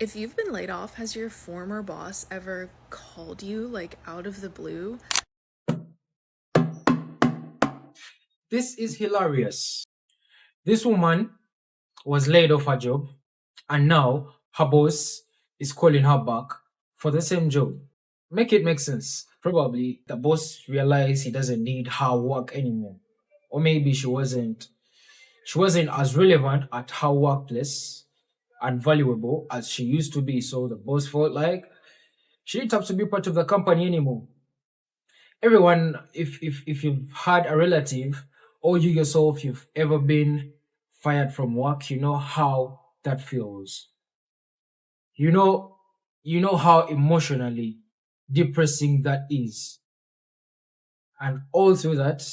If you've been laid off, has your former boss ever called you like out of the blue? This is hilarious. This woman was laid off her job, and now her boss is calling her back for the same job. Make it make sense. Probably the boss realized he doesn't need her work anymore. Or maybe she wasn't as relevant at her workplace and valuable as she used to be. So the boss felt like she didn't have to be part of the company anymore. Everyone, if you've had a relative or you yourself you've ever been fired from work, you know how that feels. You know you know how emotionally depressing that is. And all through that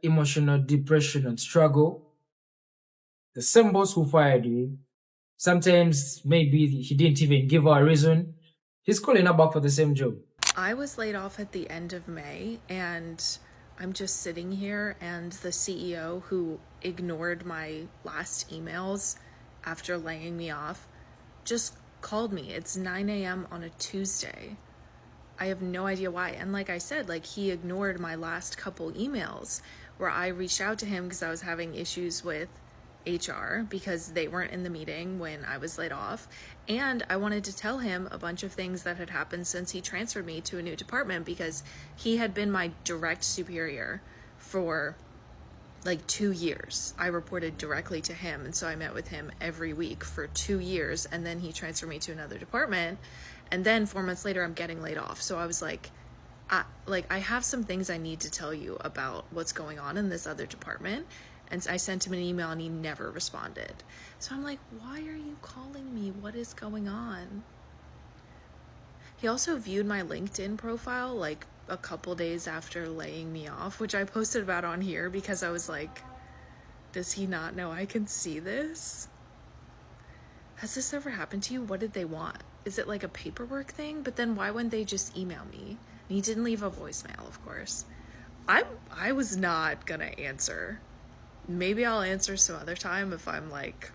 emotional depression and struggle, the same boss who fired you, sometimes maybe he didn't even give her a reason, he's calling her back for the same job. I was laid off at the end of May, and I'm just sitting here, and the CEO who ignored my last emails after laying me off just called me. It's 9 a.m. on a Tuesday. I have no idea why. And like I said, like he ignored my last couple emails where I reached out to him because I was having issues with HR because they weren't in the meeting when I was laid off. And I wanted to tell him a bunch of things that had happened since he transferred me to a new department because he had been my direct superior for like 2 years. I reported directly to him, and so I met with him every week for 2 years, and then he transferred me to another department, and then 4 months later I'm getting laid off. So I was like, I have some things I need to tell you about what's going on in this other department. And I sent him an email and he never responded. So I'm like, why are you calling me? What is going on? He also viewed my LinkedIn profile like a couple days after laying me off, which I posted about on here because I was like, does he not know I can see this? Has this ever happened to you? What did they want? Is it like a paperwork thing? But then why wouldn't they just email me? And he didn't leave a voicemail, of course. I was not gonna answer. Maybe I'll answer some other time if I'm like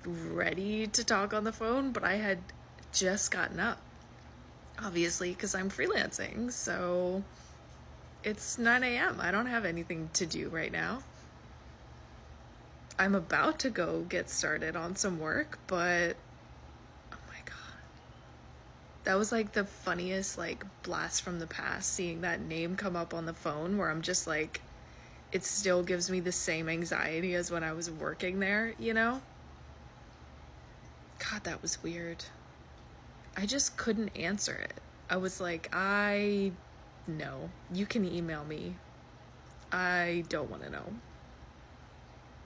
ready to talk on the phone, but I had just gotten up, obviously, because I'm freelancing. So it's 9 a.m. I don't have anything to do right now. I'm about to go get started on some work, but oh my God. That was like the funniest like blast from the past, seeing that name come up on the phone where I'm just like, it still gives me the same anxiety as when I was working there, you know? God, that was weird. I just couldn't answer it. I was like, no, you can email me. I don't want to know.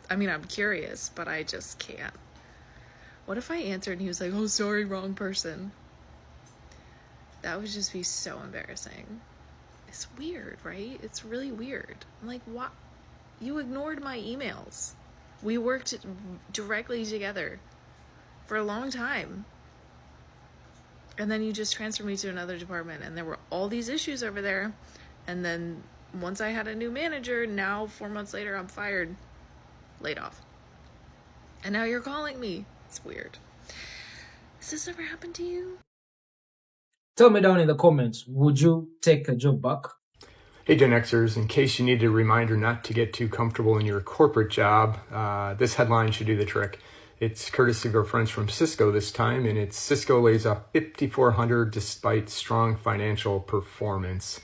I mean, I'm curious, but I just can't. What if I answered and he was like, oh, sorry, wrong person? That would just be so embarrassing. It's weird, right? It's really weird. I'm like, what? You ignored my emails. We worked directly together for a long time. And then you just transferred me to another department, and there were all these issues over there. And then once I had a new manager, now 4 months later, I'm fired, laid off. And now you're calling me. It's weird. Has this ever happened to you? Tell me down in the comments, would you take a job back? Hey Gen Xers, in case you need a reminder not to get too comfortable in your corporate job, this headline should do the trick. It's courtesy of our friends from Cisco this time, and it's Cisco lays off 5,400 despite strong financial performance.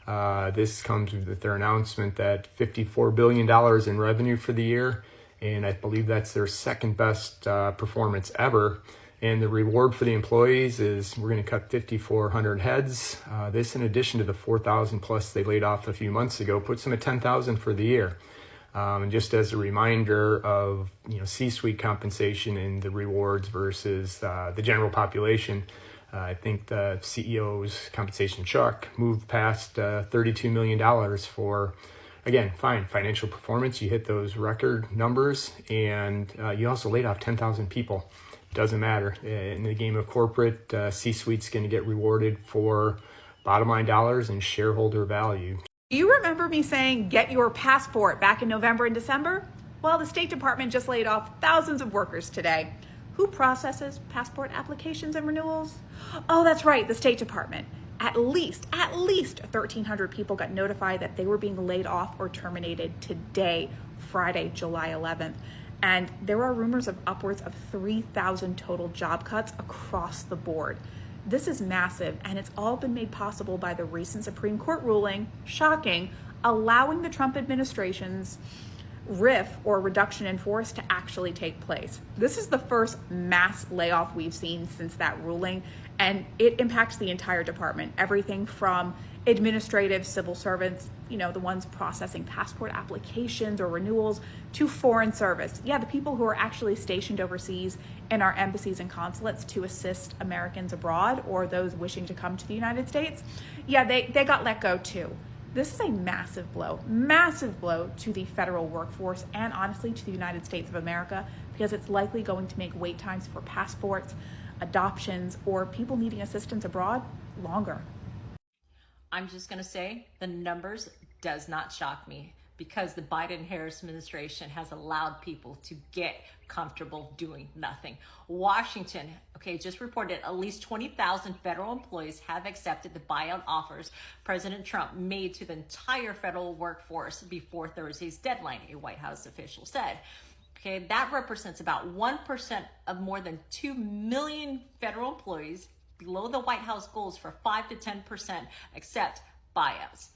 This comes with their announcement that $54 billion in revenue for the year, and I believe that's their second best performance ever. And the reward for the employees is we're going to cut 5,400 heads. This, in addition to the 4,000 plus they laid off a few months ago, puts them at 10,000 for the year. And just as a reminder of C-suite compensation and the rewards versus the general population, I think the CEO's compensation check moved past $32 million for, again, fine financial performance. You hit those record numbers, and you also laid off 10,000 people. Doesn't matter. In the game of corporate, C-suite's going to get rewarded for bottom line dollars and shareholder value. Do you remember me saying get your passport back in November and December? Well, the State Department just laid off thousands of workers today. Who processes passport applications and renewals? Oh, that's right, the State Department. At least 1,300 people got notified that they were being laid off or terminated today, Friday, July 11th. And there are rumors of upwards of 3,000 total job cuts across the board. This is massive, and it's all been made possible by the recent Supreme Court ruling, shocking, allowing the Trump administration's RIF, or reduction in force, to actually take place. This is the first mass layoff we've seen since that ruling, and it impacts the entire department. Everything from administrative civil servants, the ones processing passport applications or renewals, to foreign service. Yeah, the people who are actually stationed overseas in our embassies and consulates to assist Americans abroad or those wishing to come to the United States. Yeah, they got let go too. This is a massive blow to the federal workforce and honestly to the United States of America, because it's likely going to make wait times for passports, adoptions, or people needing assistance abroad longer. I'm just going to say the numbers does not shock me, because the Biden-Harris administration has allowed people to get comfortable doing nothing. Washington, just reported at least 20,000 federal employees have accepted the buyout offers President Trump made to the entire federal workforce before Thursday's deadline, a White House official said. That represents about 1% of more than 2 million federal employees, below the White House goals for 5 to 10% accept buyouts.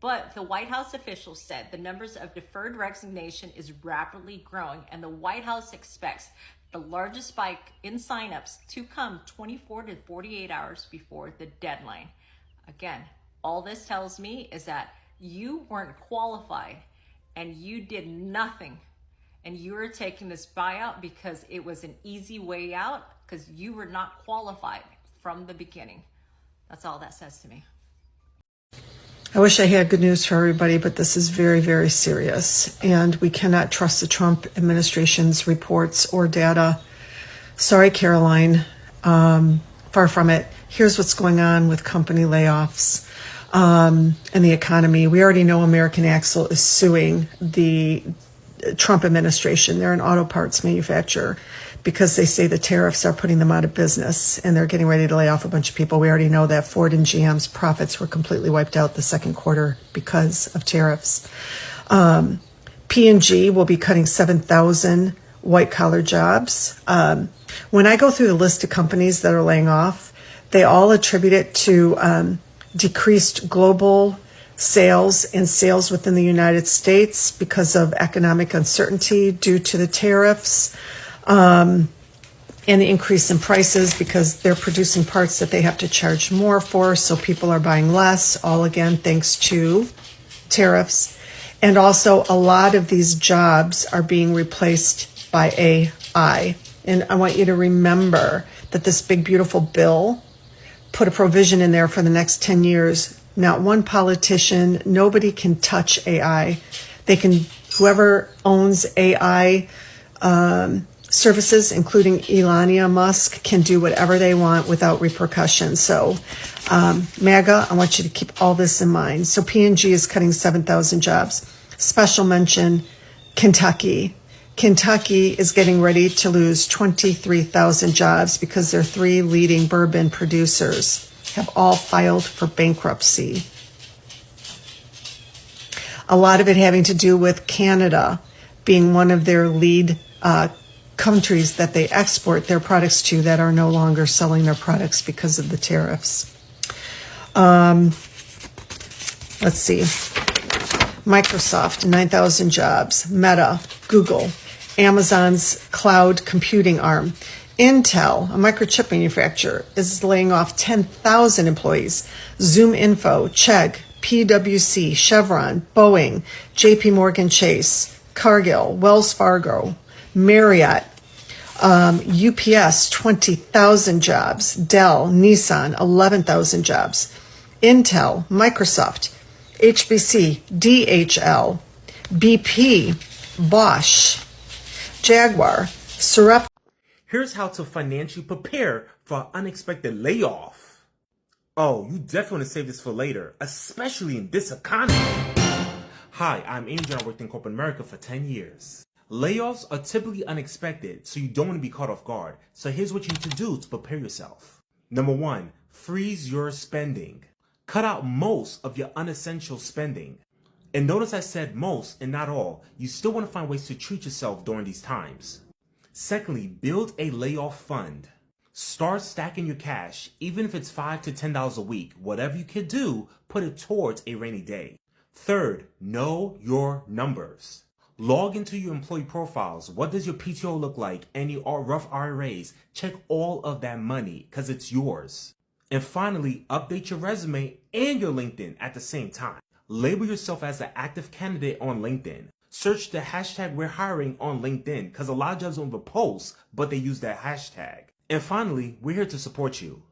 But the White House officials said the numbers of deferred resignation is rapidly growing, and the White House expects the largest spike in signups to come 24 to 48 hours before the deadline. Again, all this tells me is that you weren't qualified and you did nothing, and you were taking this buyout because it was an easy way out, because you were not qualified from the beginning. That's all that says to me. I wish I had good news for everybody, but this is very, very serious, and we cannot trust the Trump administration's reports or data. Sorry, Caroline. Far from it. Here's what's going on with company layoffs and the economy. We already know American Axle is suing the Trump administration. They're an auto parts manufacturer, because they say the tariffs are putting them out of business and they're getting ready to lay off a bunch of people. We already know that Ford and GM's profits were completely wiped out the second quarter because of tariffs. P&G will be cutting 7,000 white-collar jobs. When I go through the list of companies that are laying off, they all attribute it to decreased global sales and sales within the United States because of economic uncertainty due to the tariffs. And the increase in prices because they're producing parts that they have to charge more for, so people are buying less, all again thanks to tariffs. And also a lot of these jobs are being replaced by AI. And I want you to remember that this big beautiful bill put a provision in there for the next 10 years. Not one politician, nobody can touch AI. They can, whoever owns AI services, including Elon Musk, can do whatever they want without repercussions. So MAGA, I want you to keep all this in mind. So P&G is cutting 7,000 jobs. Special mention, Kentucky. Kentucky is getting ready to lose 23,000 jobs because their 3 leading bourbon producers have all filed for bankruptcy. A lot of it having to do with Canada being one of their lead countries that they export their products to that are no longer selling their products because of the tariffs. Let's see. Microsoft, 9,000 jobs. Meta, Google, Amazon's cloud computing arm. Intel, a microchip manufacturer, is laying off 10,000 employees. Zoom Info, Chegg, PwC, Chevron, Boeing, JP Morgan Chase, Cargill, Wells Fargo, Marriott, UPS, 20,000 jobs. Dell, Nissan, 11,000 jobs. Intel, Microsoft, HBC, DHL, BP, Bosch, Jaguar, Sarep. Here's how to financially prepare for an unexpected layoff. Oh, you definitely want to save this for later, especially in this economy. Hi, I'm Angel. I worked in corporate America for 10 years. Layoffs are typically unexpected, so you don't want to be caught off guard. So here's what you need to do to prepare yourself. Number 1, freeze your spending. Cut out most of your unessential spending. And notice I said most and not all. You still want to find ways to treat yourself during these times. Secondly, build a layoff fund. Start stacking your cash, even if it's $5 to $10 a week. Whatever you can do, put it towards a rainy day. Third, know your numbers. Log into your employee profiles. What does your PTO look like? Any rough IRAs? Check all of that money because it's yours. And finally, update your resume and your LinkedIn at the same time. Label yourself as an active candidate on LinkedIn. Search the hashtag we're hiring on LinkedIn because a lot of jobs don't have a post, but they use that hashtag. And finally, we're here to support you.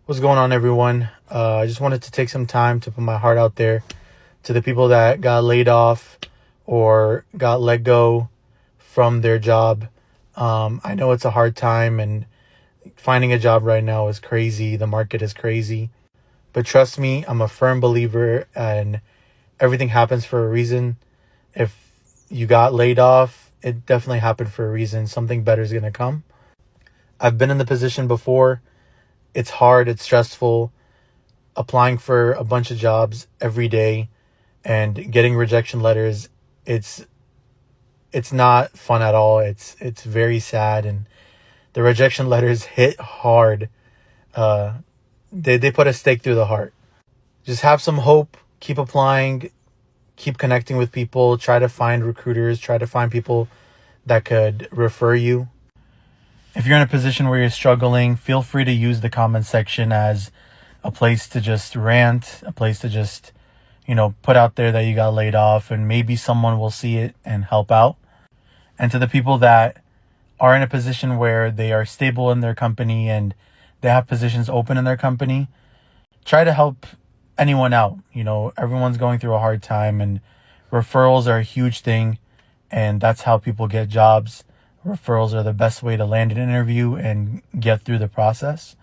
What's going on, everyone? I just wanted to take some time to put my heart out there to the people that got laid off or got let go from their job. I know it's a hard time and finding a job right now is crazy. The market is crazy. But trust me, I'm a firm believer and everything happens for a reason. If you got laid off, it definitely happened for a reason. Something better is going to come. I've been in the position before. It's hard. It's stressful. Applying for a bunch of jobs every day and getting rejection letters. It's not fun at all. It's very sad. And the rejection letters hit hard. They put a stake through the heart. Just have some hope. Keep applying. Keep connecting with people. Try to find recruiters. Try to find people that could refer you. If you're in a position where you're struggling, feel free to use the comment section as a place to just rant, a place to just, put out there that you got laid off, and maybe someone will see it and help out. And to the people that are in a position where they are stable in their company and they have positions open in their company, try to help anyone out. Everyone's going through a hard time, and referrals are a huge thing, and that's how people get jobs. Referrals are the best way to land an interview and get through the process.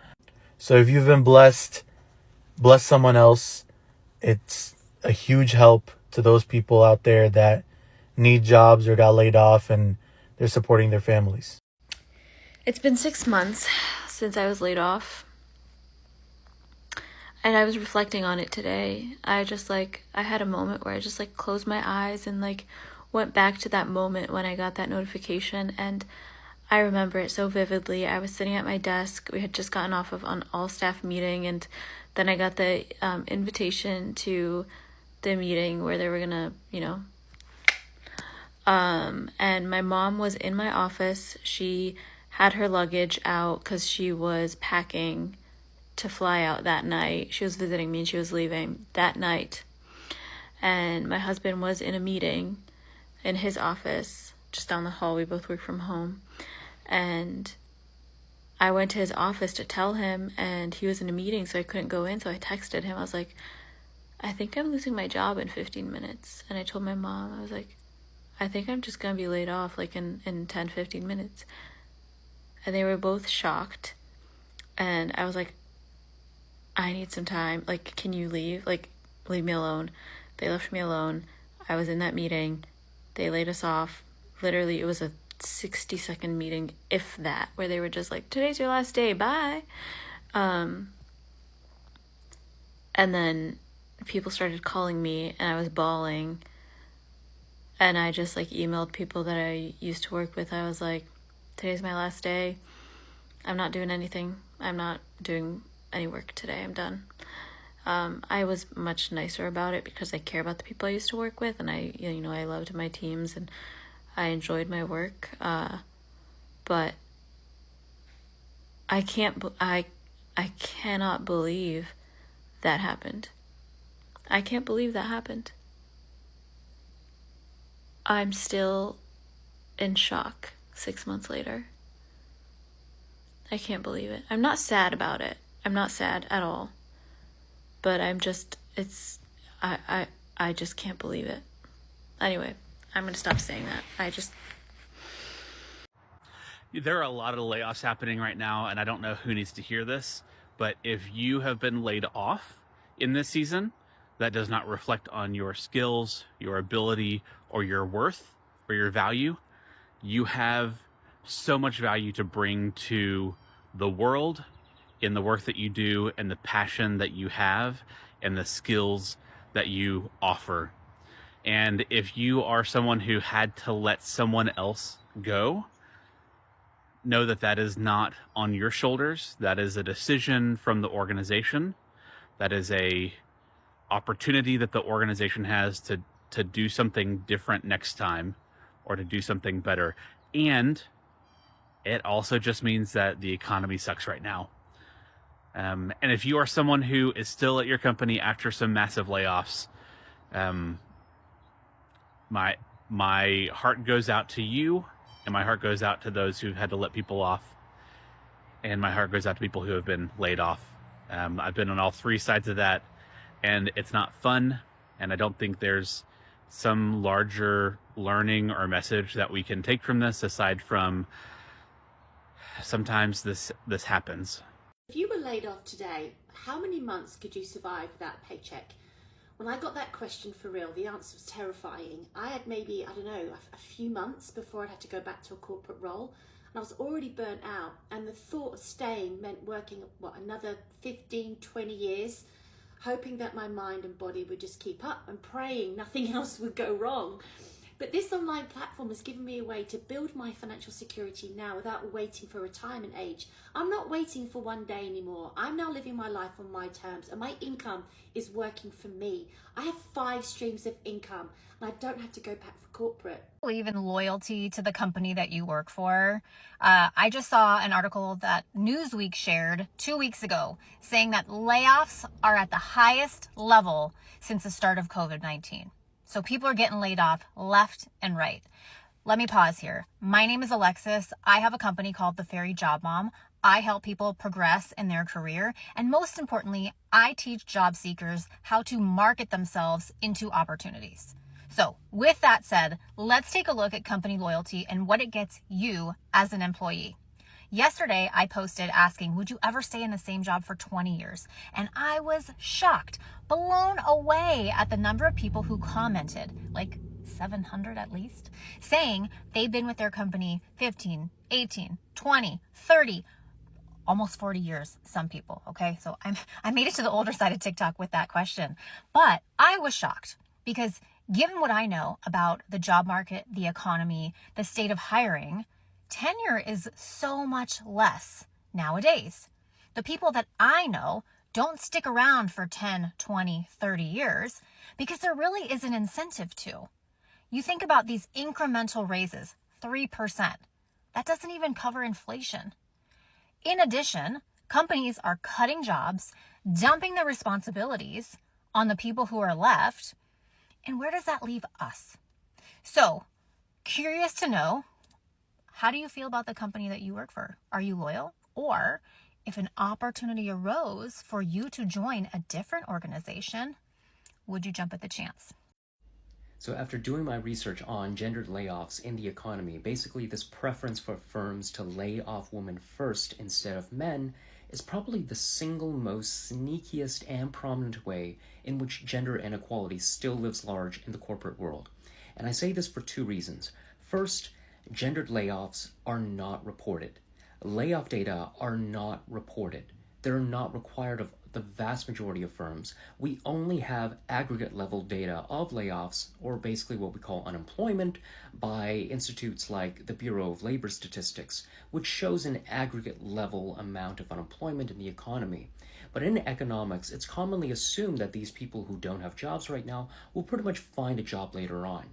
So if you've been blessed, bless someone else. It's a huge help to those people out there that need jobs or got laid off and they're supporting their families. It's been 6 months since I was laid off. And I was reflecting on it today. I had a moment where I just closed my eyes and went back to that moment when I got that notification, and I remember it so vividly. I was sitting at my desk. We had just gotten off of an all-staff meeting, and then I got the invitation to the meeting where they were gonna, and my mom was in my office. She had her luggage out because she was packing to fly out that night. She was visiting me and she was leaving that night. And my husband was in a meeting in his office just down the hall. We both work from home. And I went to his office to tell him, and he was in a meeting, so I couldn't go in. So I texted him. I was like, I think I'm losing my job in 15 minutes. And I told my mom, I was like, I think I'm just going to be laid off in 10, 15 minutes. And they were both shocked. And I was like, I need some time. Can you leave? Leave me alone. They left me alone. I was in that meeting. They laid us off. Literally, it was a 60-second meeting, if that, where they were just like, today's your last day, bye. And then people started calling me, and I was bawling. And I just emailed people that I used to work with. I was like, today's my last day. I'm not doing anything. I'm not doing any work today. I'm done. I was much nicer about it because I care about the people I used to work with, and I loved my teams and I enjoyed my work. But I cannot believe that happened. I can't believe that happened. I'm still in shock 6 months later. I can't believe it. I'm not sad about it. I'm not sad at all. But I'm just, I just can't believe it. Anyway, I'm going to stop saying that. There are a lot of layoffs happening right now, and I don't know who needs to hear this, but if you have been laid off in this season, that does not reflect on your skills, your ability, or your worth, or your value. You have so much value to bring to the world in the work that you do and the passion that you have and the skills that you offer. And if you are someone who had to let someone else go, know that that is not on your shoulders. That is a decision from the organization. That is a opportunity that the organization has to do something different next time or to do something better. And it also just means that the economy sucks right now. And if you are someone who is still at your company after some massive layoffs, my heart goes out to you, and my heart goes out to those who've had to let people off, and my heart goes out to people who have been laid off. I've been on all three sides of that, and it's not fun, and I don't think there's some larger learning or message that we can take from this aside from sometimes this happens. If you were laid off today, how many months could you survive without a paycheck? When I got that question for real, the answer was terrifying. I had maybe, I don't know, a few months before I had to go back to a corporate role, and I was already burnt out, and the thought of staying meant working, another 15, 20 years, hoping that my mind and body would just keep up and praying nothing else would go wrong. But this online platform has given me a way to build my financial security now without waiting for retirement age. I'm not waiting for one day anymore. I'm now living my life on my terms, and my income is working for me. I have 5 streams of income, and I don't have to go back for corporate. Believe in loyalty to the company that you work for. I just saw an article that Newsweek shared 2 weeks ago saying that layoffs are at the highest level since the start of COVID-19. So people are getting laid off left and right. Let me pause here. My name is Alexis. I have a company called The Fairy Job Mom. I help people progress in their career. And most importantly, I teach job seekers how to market themselves into opportunities. So with that said, let's take a look at company loyalty and what it gets you as an employee. Yesterday, I posted asking, would you ever stay in the same job for 20 years? And I was shocked, blown away at the number of people who commented, like 700 at least, saying they've been with their company 15, 18, 20, 30, almost 40 years, some people, okay? So I made it to the older side of TikTok with that question. But I was shocked because given what I know about the job market, the economy, the state of hiring, tenure is so much less nowadays. The people that I know don't stick around for 10, 20, 30 years because there really is an incentive to. You think about these incremental raises, 3%. That doesn't even cover inflation. In addition, companies are cutting jobs, dumping the responsibilities on the people who are left. And where does that leave us? So, curious to know, how do you feel about the company that you work for? Are you loyal? Or if an opportunity arose for you to join a different organization, would you jump at the chance? So after doing my research on gendered layoffs in the economy, basically this preference for firms to lay off women first instead of men is probably the single most sneakiest and prominent way in which gender inequality still lives large in the corporate world. And I say this for 2 reasons. First, gendered layoffs are not reported. Layoff data are not reported. They're not required of the vast majority of firms. We only have aggregate level data of layoffs, or basically what we call unemployment, by institutes like the Bureau of Labor Statistics, which shows an aggregate level amount of unemployment in the economy. But in economics, it's commonly assumed that these people who don't have jobs right now will pretty much find a job later on.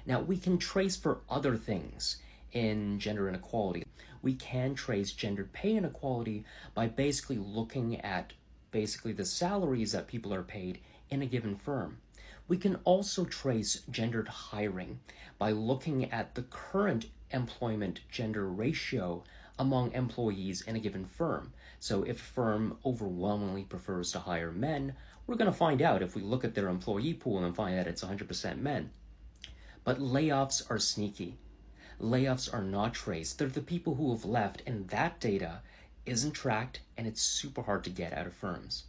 Now, we can trace for other things in gender inequality. We can trace gendered pay inequality by basically looking at the salaries that people are paid in a given firm. We can also trace gendered hiring by looking at the current employment gender ratio among employees in a given firm. So if a firm overwhelmingly prefers to hire men, we're going to find out if we look at their employee pool and find that it's 100% men. But layoffs are sneaky. Layoffs are not traced. They're the people who have left, and that data isn't tracked, and it's super hard to get out of firms.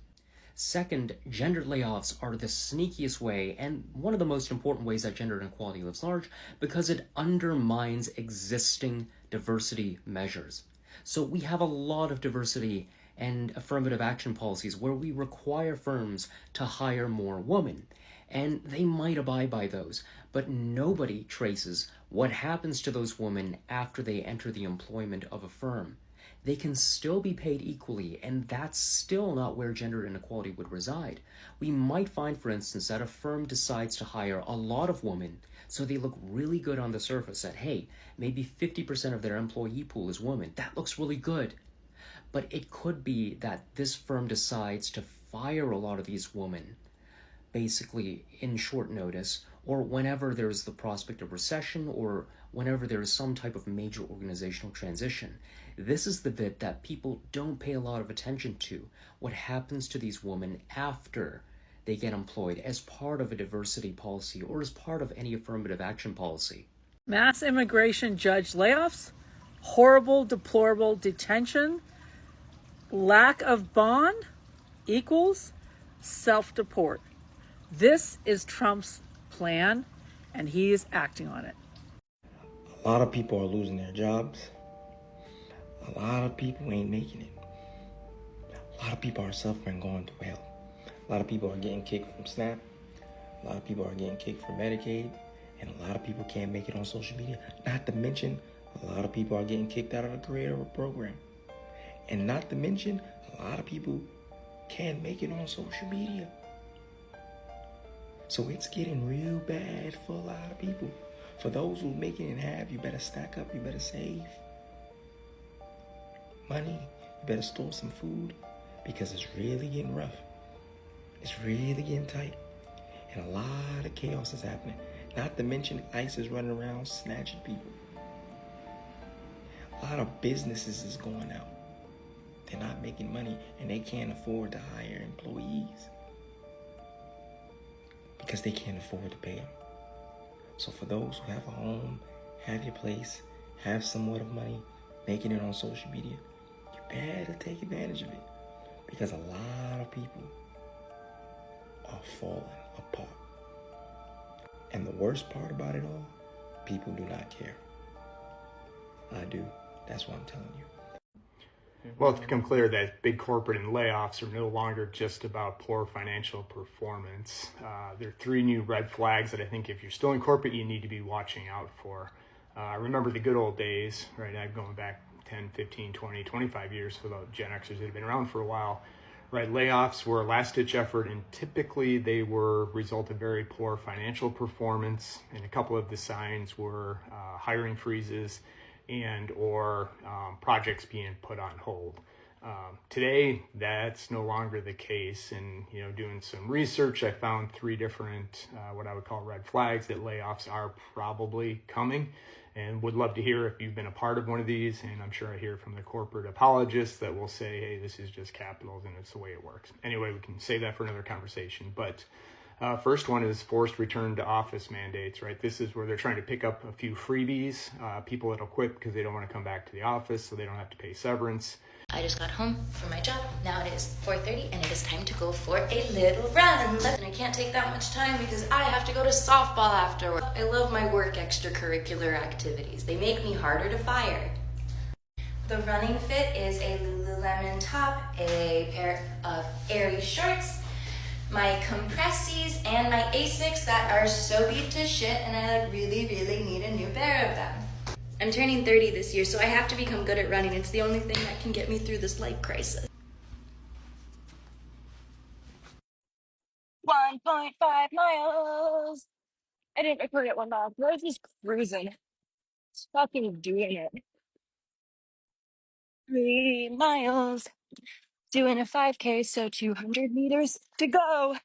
Second, gendered layoffs are the sneakiest way and one of the most important ways that gender inequality lives large because it undermines existing diversity measures. So we have a lot of diversity and affirmative action policies where we require firms to hire more women. And they might abide by those, but nobody traces what happens to those women after they enter the employment of a firm. They can still be paid equally, and that's still not where gender inequality would reside. We might find, for instance, that a firm decides to hire a lot of women so they look really good on the surface, that, hey, maybe 50% of their employee pool is women. That looks really good. But it could be that this firm decides to fire a lot of these women basically in short notice, or whenever there's the prospect of recession, or whenever there is some type of major organizational transition. This is the bit that people don't pay a lot of attention to. What happens to these women after they get employed as part of a diversity policy or as part of any affirmative action policy. Mass immigration judge layoffs, horrible, deplorable detention, lack of bond equals self-deport. This is Trump's plan, and he is acting on it. A lot of people are losing their jobs. A lot of people ain't making it. A lot of people are suffering, going through hell. A lot of people are getting kicked from SNAP. A lot of people are getting kicked from Medicaid. And a lot of people can't make it on social media. Not to mention, a lot of people are getting kicked out of the creator program. And not to mention, a lot of people can't make it on social media. So it's getting real bad for a lot of people. For those who make it and have, you better stack up, you better save money, you better store some food, because it's really getting rough. It's really getting tight. And a lot of chaos is happening. Not to mention ICE is running around snatching people. A lot of businesses is going out. They're not making money and they can't afford to hire employees because they can't afford to pay them. So for those who have a home, have your place, have somewhat of money, making it on social media, you better take advantage of it, because a lot of people are falling apart. And the worst part about it all, people do not care. I do. That's what I'm telling you. Well, it's become clear that big corporate and layoffs are no longer just about poor financial performance. There are 3 new red flags that I think if you're still in corporate, you need to be watching out for. Remember the good old days, right? I'm going back 10, 15, 20, 25 years for the Gen Xers that have been around for a while. Right, layoffs were a last-ditch effort, and typically they were result of very poor financial performance. And a couple of the signs were hiring freezes and or projects being put on hold. Today, that's no longer the case. And doing some research, I found 3 different what I would call red flags that layoffs are probably coming. And would love to hear if you've been a part of one of these. And I'm sure I hear from the corporate apologists that will say, hey, this is just capitalism, it's the way it works. Anyway, we can save that for another conversation. But first one is forced return to office mandates, right? This is where they're trying to pick up a few freebies, people that'll quit because they don't want to come back to the office, so they don't have to pay severance. I just got home from my job. Now it is 4:30 and it is time to go for a little run. And I can't take that much time because I have to go to softball afterward. I love my work extracurricular activities. They make me harder to fire. The running fit is a Lululemon top, a pair of airy shorts, my compressies, and my Asics that are so beat to shit, and I really need a new pair of them. I'm turning 30 this year, so I have to become good at running. It's the only thing that can get me through this life crisis. 1.5 miles. I didn't record it 1 mile. I was just cruising. Just fucking doing it. 3 miles. Doing a 5K, so 200 meters to go.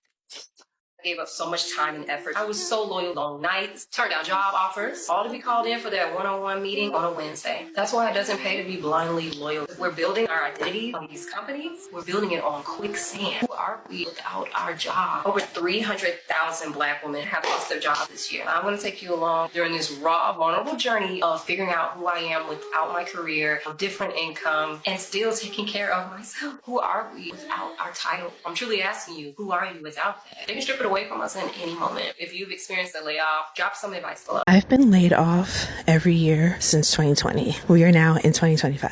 Gave up so much time and effort. I was so loyal on nights, turned down job offers, all to be called in for that one-on-one meeting on a Wednesday. That's why it doesn't pay to be blindly loyal. If we're building our identity on these companies, we're building it on quicksand. Who are we without our job? Over 300,000 Black women have lost their job this year. I'm going to take you along during this raw, vulnerable journey of figuring out who I am without my career, a different income, and still taking care of myself. Who are we without our title? I'm truly asking you, who are you without that? They can strip it away from us in any moment. If you've experienced a layoff, drop some advice below. I've been laid off every year since 2020. We are now in 2025.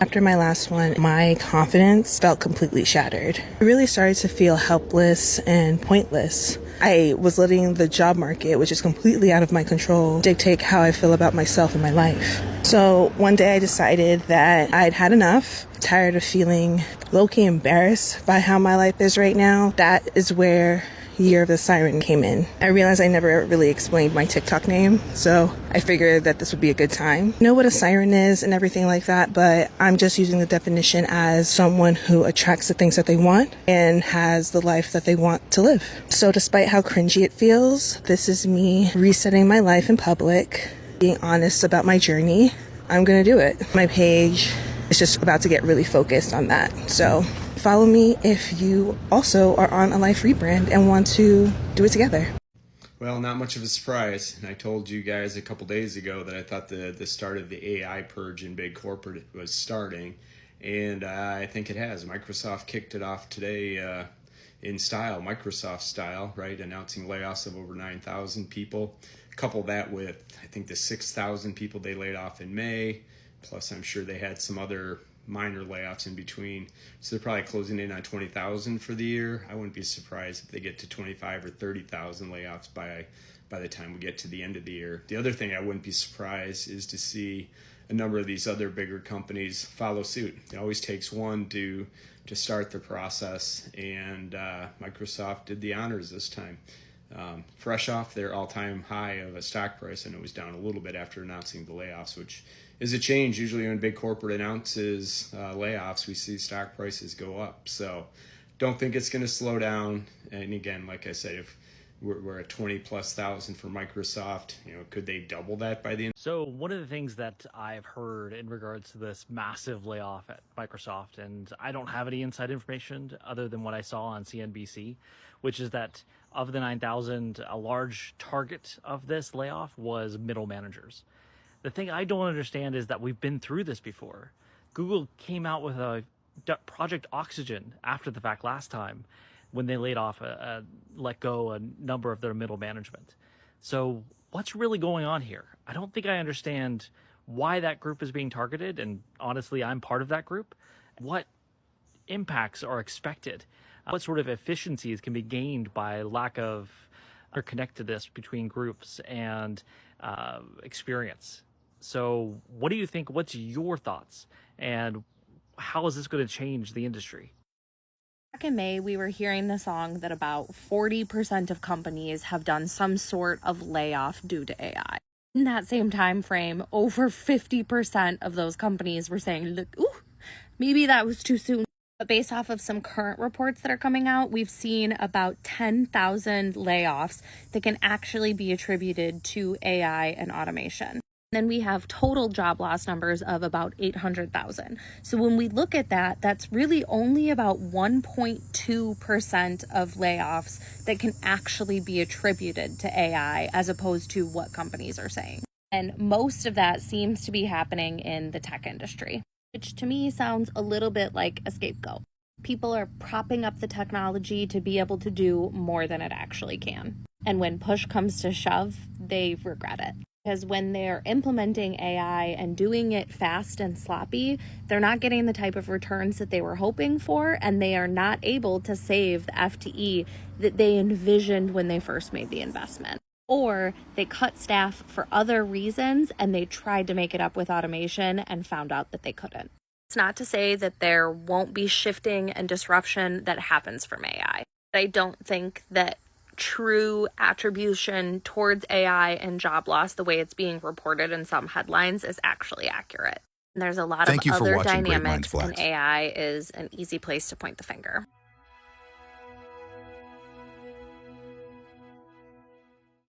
After my last one, my confidence felt completely shattered. I really started to feel helpless and pointless. I was letting the job market, which is completely out of my control, dictate how I feel about myself and my life. So one day I decided that I'd had enough, tired of feeling low-key embarrassed by how my life is right now. That is where Year of the Siren came in. I realized I never really explained my TikTok name, so I figured that this would be a good time. I know what a siren is and everything like that, but I'm just using the definition as someone who attracts the things that they want and has the life that they want to live. So despite how cringy it feels, this is me resetting my life in public, being honest about my journey. I'm gonna do it. My page is just about to get really focused on that. So follow me if you also are on a life rebrand and want to do it together. Well, not much of a surprise. And I told you guys a couple days ago that I thought the start of the AI purge in big corporate was starting. And I think it has. Microsoft kicked it off today in style, Microsoft style, right? Announcing layoffs of over 9,000 people. Couple that with, I think, the 6,000 people they laid off in May. Plus, I'm sure they had some other minor layoffs in between. So they're probably closing in on 20,000 for the year. I wouldn't be surprised if they get to 25 or 30,000 layoffs by the time we get to the end of the year. The other thing I wouldn't be surprised is to see a number of these other bigger companies follow suit. It always takes one to start the process, and Microsoft did the honors this time. Fresh off their all-time high of a stock price, and it was down a little bit after announcing the layoffs, which is a change. Usually when big corporate announces layoffs, we see stock prices go up. So don't think it's going to slow down. And again, like I said, if we're at 20,000+ for Microsoft, could they double that by the end? So one of the things that I've heard in regards to this massive layoff at Microsoft, and I don't have any inside information other than what I saw on CNBC, which is that of the 9,000, a large target of this layoff was middle managers. The thing I don't understand is that we've been through this before. Google came out with a Project Oxygen after the fact last time when they laid off, let go a number of their middle management. So what's really going on here? I don't think I understand why that group is being targeted. And honestly, I'm part of that group. What impacts are expected? What sort of efficiencies can be gained by lack of interconnectedness between groups and experience? So what do you think? What's your thoughts? And how is this going to change the industry? Back in May, we were hearing the song that about 40% of companies have done some sort of layoff due to AI. In that same time frame, over 50% of those companies were saying, look, maybe that was too soon. But based off of some current reports that are coming out, we've seen about 10,000 layoffs that can actually be attributed to AI and automation. Then we have total job loss numbers of about 800,000. So when we look at that, that's really only about 1.2% of layoffs that can actually be attributed to AI as opposed to what companies are saying. And most of that seems to be happening in the tech industry, which to me sounds a little bit like a scapegoat. People are propping up the technology to be able to do more than it actually can. And when push comes to shove, they regret it. Because when they're implementing AI and doing it fast and sloppy, they're not getting the type of returns that they were hoping for, and they are not able to save the FTE that they envisioned when they first made the investment. Or they cut staff for other reasons and they tried to make it up with automation and found out that they couldn't. It's not to say that there won't be shifting and disruption that happens from AI. I don't think that true attribution towards AI and job loss, the way it's being reported in some headlines, is actually accurate. And there's a lot of other dynamics, and AI is an easy place to point the finger.